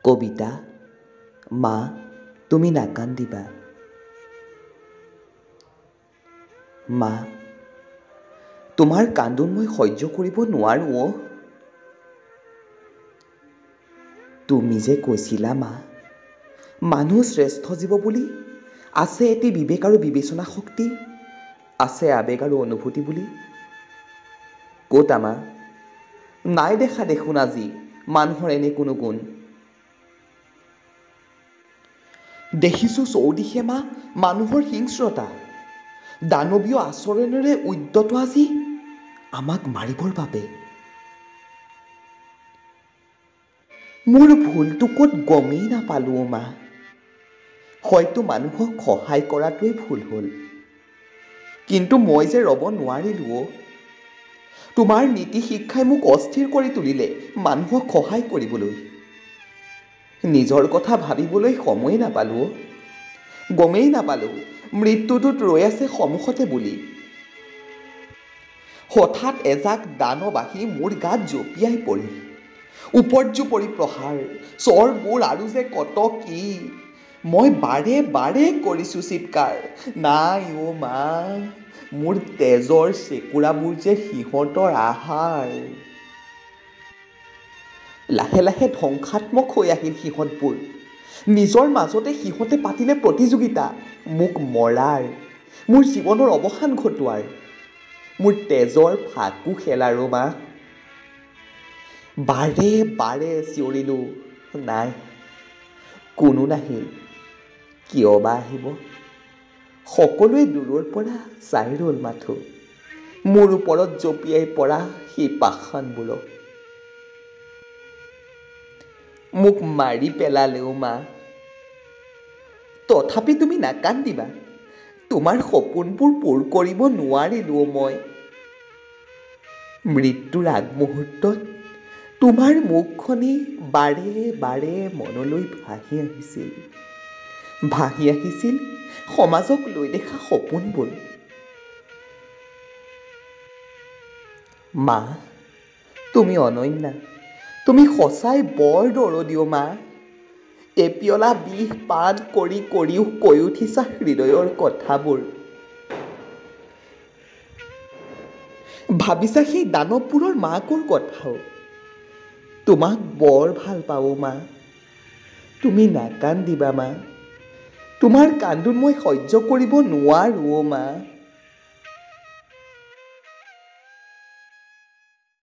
কবিতা, মা তুমি নাকান্দিবা। মা, তোমাৰ কান্দোন মই সহ্য কৰিব নোৱাৰো। তুমি যে কৈছিলা মা, মানুহ শ্ৰেষ্ঠ জীৱ বুলি, আছে এটি বিবেক আৰু বিবেচনা শক্তি, আছে আবেগ আৰু অনুভূতি বুলি। ক'ত আমা? নাই দেখা দেখোন আজি মানুহৰ এনে কোনো গুণ। দেখিছোঁ চৌদিশে মা মানুহৰ হিংস্ৰতা, দানৱীয় আচৰণেৰে উদ্যত আজি আমাক মাৰিবৰ বাবে। মোৰ ভুলটো ক'ত গমেই নাপালোঁ মা। হয়তো মানুহক সহায় কৰাটোৱেই ভুল হ'ল, কিন্তু মই যে ৰ'ব নোৱাৰিলোঁ। তোমাৰ নীতি শিক্ষাই মোক অস্থিৰ কৰি তুলিলে মানুহক সহায় কৰিবলৈ। নিজৰ কথা ভাবিবলৈ সময়ে নাপালোঁ। গমেই নাপালোঁ মৃত্যুটোত ৰৈ আছে সন্মুখতে বুলি। হঠাৎ এজাক দানৱ আহি মোৰ গাত জঁপিয়াই পৰিল। উপৰ্যুপৰি প্ৰহাৰ, চৰবোৰ আৰু যে কত কি। মই বাৰে বাৰে কৰিছোঁ চিৎকাৰ, নাই মা, মোৰ তেজৰ চেকুৰাবোৰ যে সিহঁতৰ আহাৰ। লাহে লাহে ধ্বংসাত্মক হৈ আহিল সিহঁতবোৰ। নিজৰ মাজতে সিহঁতে পাতিলে প্ৰতিযোগিতা, মোক মৰাৰ, মোৰ জীৱনৰ অৱসান ঘটোৱাৰ, মোৰ তেজৰ ফাকু খেলাৰ মা। বাৰে বাৰে চিঞৰিলোঁ, নাই, কোনো নাহিল। কিয় বা আহিব? সকলোৱে দূৰৰ পৰা চাই ৰ'ল মাথো মোৰ ওপৰত জঁপিয়াই পৰা সেই পাষাণবোৰক। মোক মাৰি পেলালেও মা, তথাপি তুমি নাকান্দিবা। তোমাৰ সপোনবোৰ পূৰ কৰিব নোৱাৰিলোঁ মই। মৃত্যুৰ আগমুহূৰ্তত তোমাৰ মুখখনেই বাৰে বাৰে মনলৈ ভাহি আহিছিল সমাজক লৈ দেখা সপোনবোৰ। মা, তুমি অনন্যা, তুমি সঁচাই বৰ দৰদী মা। এপিয়লা বিষ পান কৰি কৰিও কৈ উঠিছা হৃদয়ৰ কথাবোৰ। ভাবিছা সেই দানৱবোৰৰ মাকৰ কথাও। তোমাক বৰ ভাল পাওঁ মা, তুমি নাকান্দিবা মা। তোমাৰ কান্দোন মই সহ্য কৰিব নোৱাৰো মা।